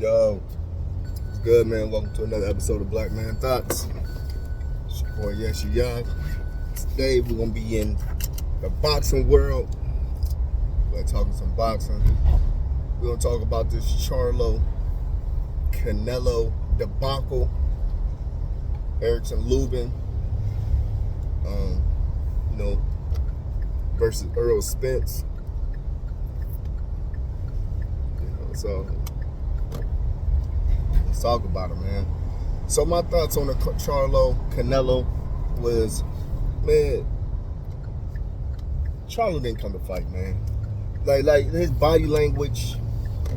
Yo, it's good, man. Welcome to another episode of Black Man Thoughts. It's your boy, Yes, You Young. Today, we're going to be in the boxing world. We're talking some boxing. We're going to talk about this Charlo, Canelo debacle. Lubin, versus Spence. So let's talk about it, man. So my thoughts on the Charlo Canelo was, man, Charlo didn't come to fight, man. Like his body language,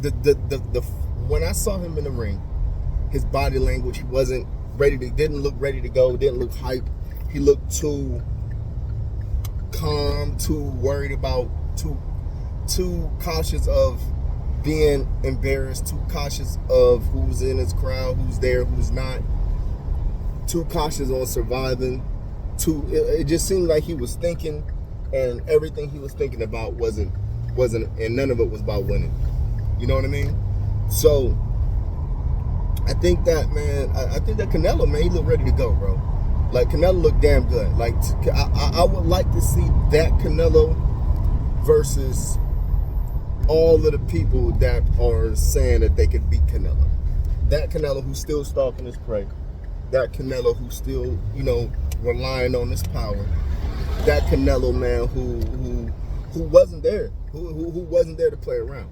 the when I saw him in the ring, his body language, he wasn't ready to, didn't look ready to go, didn't look hyped. He looked too calm, too worried about, too cautious of being embarrassed, too cautious of who's in his crowd, who's there, who's not, too cautious on surviving. It just seemed like he was thinking, and everything he was thinking about wasn't, and none of it was about winning. You know what I mean? So I think that, man, I think that Canelo, man, he looked ready to go, bro. Like, Canelo looked damn good. Like, I would like to see that Canelo versus all of the people that are saying that they could beat Canelo. That Canelo who's still stalking his prey. That Canelo who's still, relying on his power. That Canelo, man, who wasn't there. Who wasn't there to play around.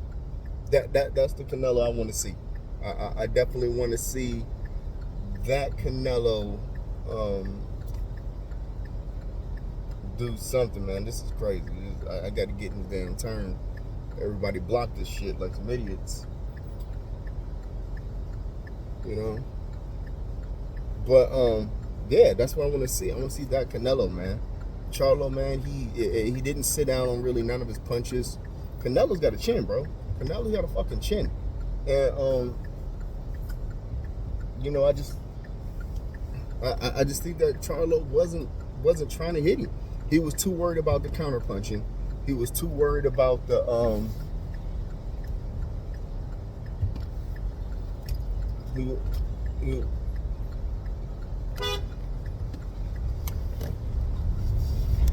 That's the Canelo I want to see. I definitely want to see that Canelo do something, man. This is crazy. I got to get in the damn turn. Everybody block this shit like some idiots. But yeah, that's what I want to see. I want to see that Canelo, man. Charlo, man, he didn't sit down on really none of his punches. Canelo's got a chin, bro. Canelo's got a fucking chin. And I just think that Charlo wasn't trying to hit him. He was too worried about the counter punching. He was too worried about the he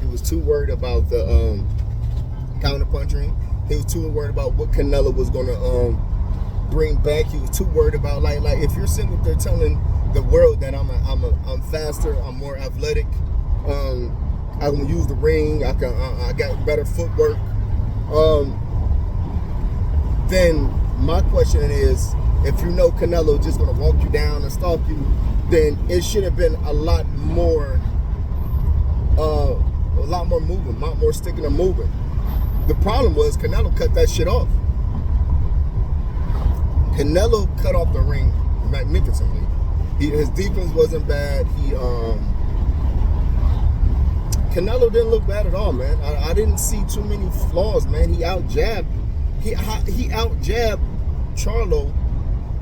was too worried about the counter punching. He was too worried about what Canelo was gonna bring back. He was too worried about like if you're sitting up there telling the world that I'm faster, I'm more athletic, I can use the ring, I got better footwork. Then my question is, if you know Canelo just gonna walk you down and stalk you, then it should have been a lot more moving, a lot more sticking and moving. The problem was Canelo cut that shit off. Canelo cut off the ring magnificently. His defense wasn't bad. Canelo didn't look bad at all, man. I didn't see too many flaws, man. He out-jabbed. He out-jabbed Charlo,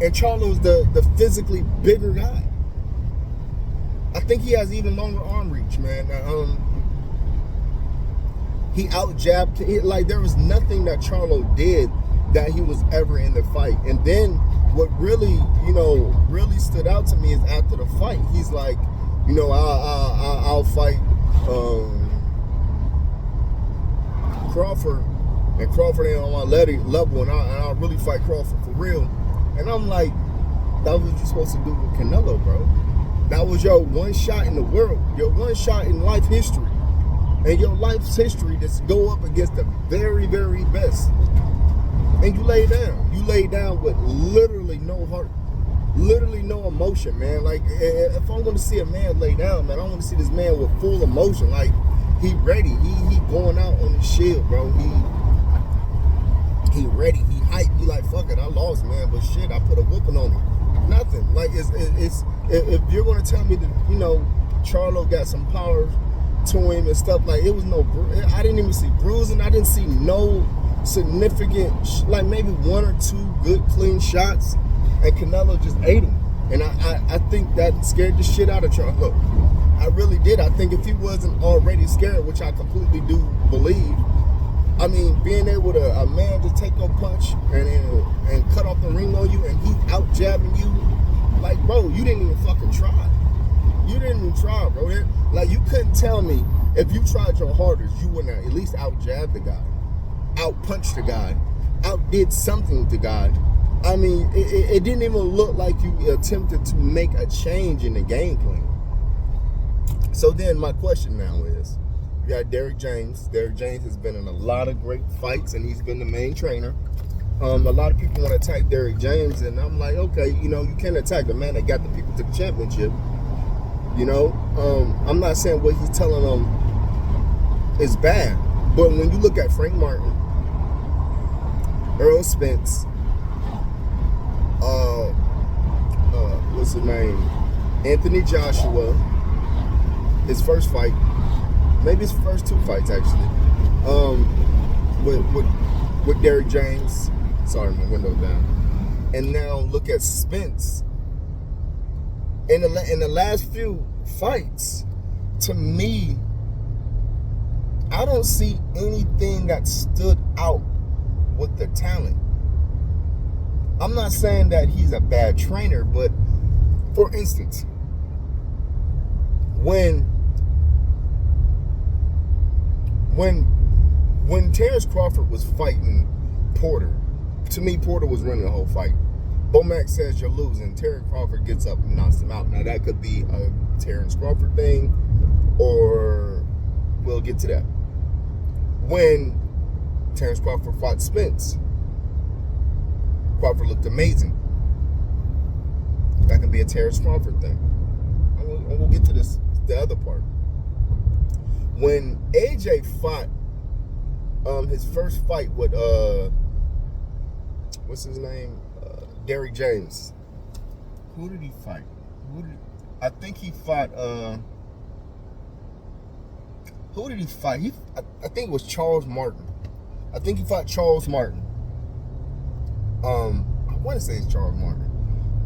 and Charlo's the physically bigger guy. I think he has even longer arm reach, man. He out-jabbed. Like, there was nothing that Charlo did that he was ever in the fight. And then what really stood out to me is after the fight, he's like, I'll fight Crawford, and Crawford ain't on my level, and I'll really fight Crawford for real. And I'm like, that was what you're supposed to do with Canelo, bro. That was your one shot in the world, your one shot in life history, and your life's history to go up against the very, very best. And you lay down. You lay down with literally no heart, literally no emotion, man. Like, if I want to see a man lay down, man, I want to see this man with full emotion. Like, he ready. He going out on the shield, bro. He ready. He hyped. He like, fuck it, I lost, man, but shit, I put a whooping on him. Nothing. Like, it's if you're gonna tell me that Charlo got some power to him and stuff, like, it was no. I didn't even see bruising. I didn't see no significant, like maybe one or two good clean shots, and Canelo just ate him. And I think that scared the shit out of Charlo. I really did. I think if he wasn't already scared, which I completely do believe, I mean, being able to a man just take a punch and cut off the ring on you, and he jabbing you. Like, bro, you didn't even fucking try. You didn't even try, bro. Like, you couldn't tell me if you tried your hardest, you wouldn't at least out jab the guy, out punch the guy, outdid something to guy. I mean, it didn't even look like you attempted to make a change in the game plan. So then my question now is, you got Derrick James. Derrick James has been in a lot of great fights, and he's been the main trainer. A lot of people want to attack Derrick James, and I'm like, okay, you know, you can't attack the man that got the people to the championship. You know, I'm not saying what he's telling them is bad, but when you look at Frank Martin, Earl Spence, what's his name, Anthony Joshua, his first fight, maybe his first two fights actually, with Derrick James. Sorry, my window's down. And now look at Spence. In the last few fights, to me, I don't see anything that stood out with the talent. I'm not saying that he's a bad trainer, but for instance, when Terrence Crawford was fighting Porter, to me, Porter was running the whole fight. Bomac says you're losing. Terrence Crawford gets up and knocks him out. Now, that could be a Terrence Crawford thing, or we'll get to that. When Terrence Crawford fought Spence, Crawford looked amazing. That can be a Terrence Crawford thing. And we'll get to this, the other part. When AJ fought his first fight with what's his name? Derrick James. Who did he fight? I think he fought who did he fight? I think it was Charles Martin. I think he fought Charles Martin. I want to say it's Charles Martin.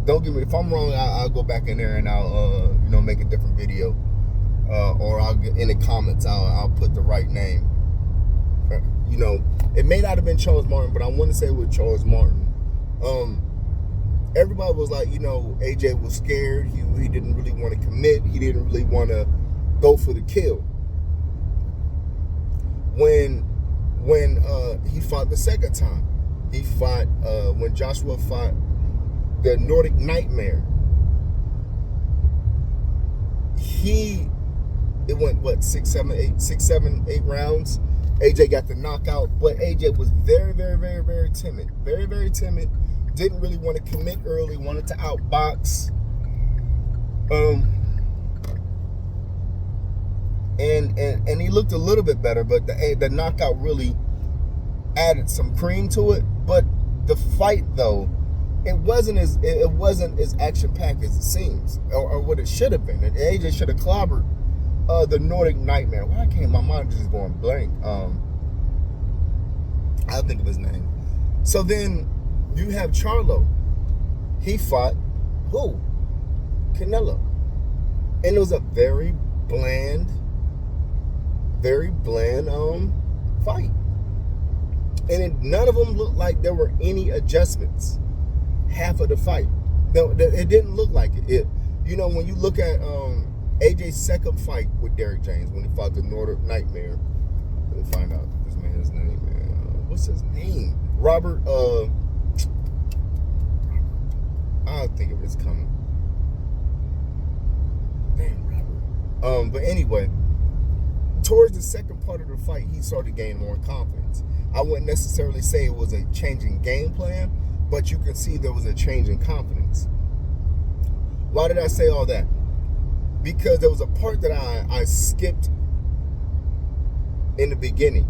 Don't get me, if I'm wrong, I'll go back in there and I'll make a different video, or I'll get in the comments. I'll put the right name. You know, it may not have been Charles Martin, but I want to say it was Charles Martin. Everybody was like, you know, AJ was scared. He didn't really want to commit. He didn't really want to go for the kill. When he fought the second time, he fought when Joshua fought the Nordic Nightmare. It went what, 6, 7, 8 rounds. AJ got the knockout, but AJ was very, very, very, very timid. Very, very timid. Didn't really want to commit early. Wanted to outbox. And he looked a little bit better, but the knockout really added some cream to it. But the fight, though, it wasn't as action packed as it seems, or what it should have been. And AJ should have clobbered the Nordic Nightmare. Why can't my mind just going blank? I'll think of his name. So then you have Charlo. He fought who? Canelo. And it was a very bland fight. And none of them looked like there were any adjustments. Half of the fight. No, it didn't look like it. You know, when you look at AJ's second fight with Derrick James, when he fought the Nordic Nightmare, let me find out this man's name. What's his name? Robert. I'll think of it. It's coming. Damn, Robert. But anyway, towards the second part of the fight, he started gaining more confidence. I wouldn't necessarily say it was a change in game plan, but you can see there was a change in confidence. Why did I say all that? Because there was a part that I skipped in the beginning.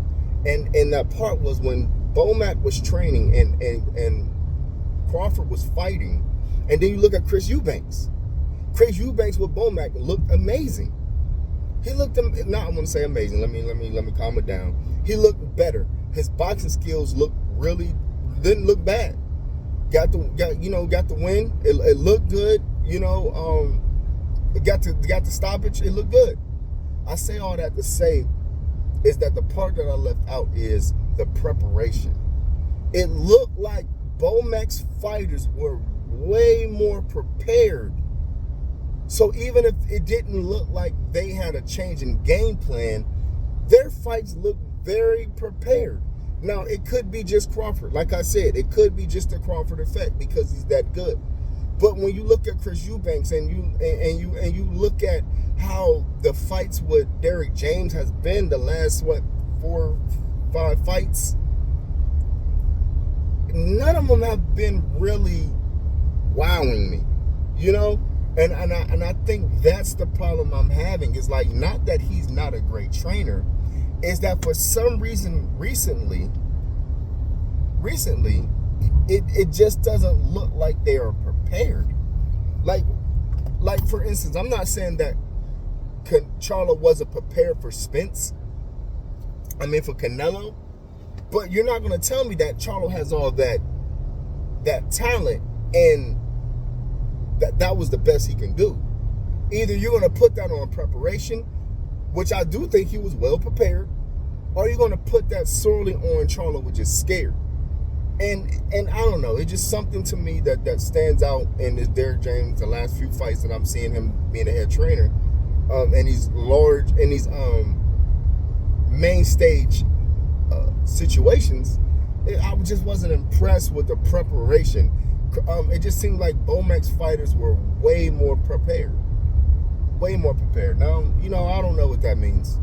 And that part was when Bomac was training and Crawford was fighting. And then you look at Chris Eubanks. Chris Eubanks with Bomac looked amazing. He looked, I want to say amazing. Let me calm it down. He looked better. His boxing skills didn't look bad. Got the win. It looked good. Got the stoppage. It looked good. I say all that to say is that the part that I left out is the preparation. It looked like Bomac's fighters were way more prepared. So even if it didn't look like they had a change in game plan, their fights look very prepared. Now, it could be just Crawford. Like I said, it could be just the Crawford effect because he's that good. But when you look at Chris Eubanks and you look at how the fights with Derrick James has been the last 4, 5 fights, none of them have been really wowing me, you know. And I think that's the problem I'm having. It's like, not that he's not a great trainer, is that for some reason recently it just doesn't look like they are prepared. Like for instance, I'm not saying that Charlo wasn't prepared for Spence. I mean, for Canelo. But you're not going to tell me that Charlo has all that talent and that was the best he can do. Either you're going to put that on preparation, which I do think he was well prepared, or you're going to put that solely on Charlo, which is scared. And I don't know, it's just something to me that stands out in this Derrick James, the last few fights that I'm seeing him being a head trainer, and these large, and these main stage situations. I just wasn't impressed with the preparation. It just seemed like Bomax fighters were way more prepared. Now, you know, I don't know what that means.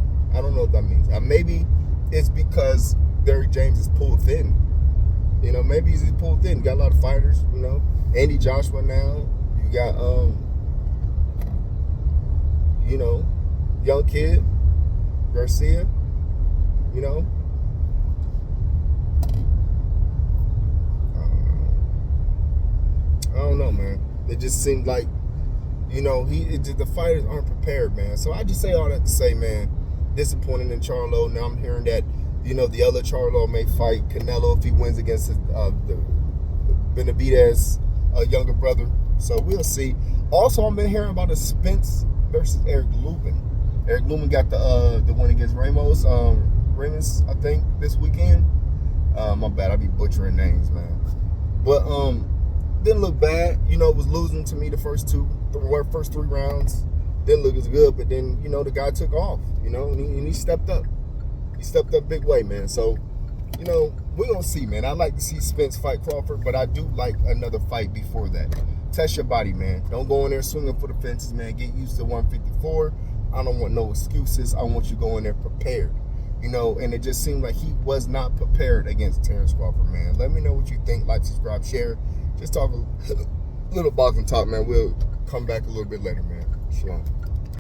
Maybe it's because Derrick James is pulled thin. You know, maybe he's pulled thin. Got a lot of fighters, you know. Andy Joshua now. You got, you know, young kid, Garcia, you know. I don't know, man. It just seemed like, you know, the fighters aren't prepared, man. So I just say all that to say, man, disappointed in Charlo. Now I'm hearing that, you know, the other Charlo may fight Canelo if he wins against the Benavidez younger brother. So we'll see. Also, I've been hearing about a Spence versus Eric Lubin. Eric Lubin got the one against Ramos, I think, this weekend. My bad, I be butchering names, man. But didn't look bad. You know, it was losing to me the first 3 rounds. Didn't look as good, but then, you know, the guy took off, you know, and he stepped up. He stepped up big way, man. So, you know, we're going to see, man. I'd like to see Spence fight Crawford, but I do like another fight before that. Test your body, man. Don't go in there swinging for the fences, man. Get used to 154. I don't want no excuses. I want you to go in there prepared. You know, and it just seemed like he was not prepared against Terrence Crawford, man. Let me know what you think. Like, subscribe, share. Just talk a little boxing talk, man. We'll come back a little bit later, man. Shalom.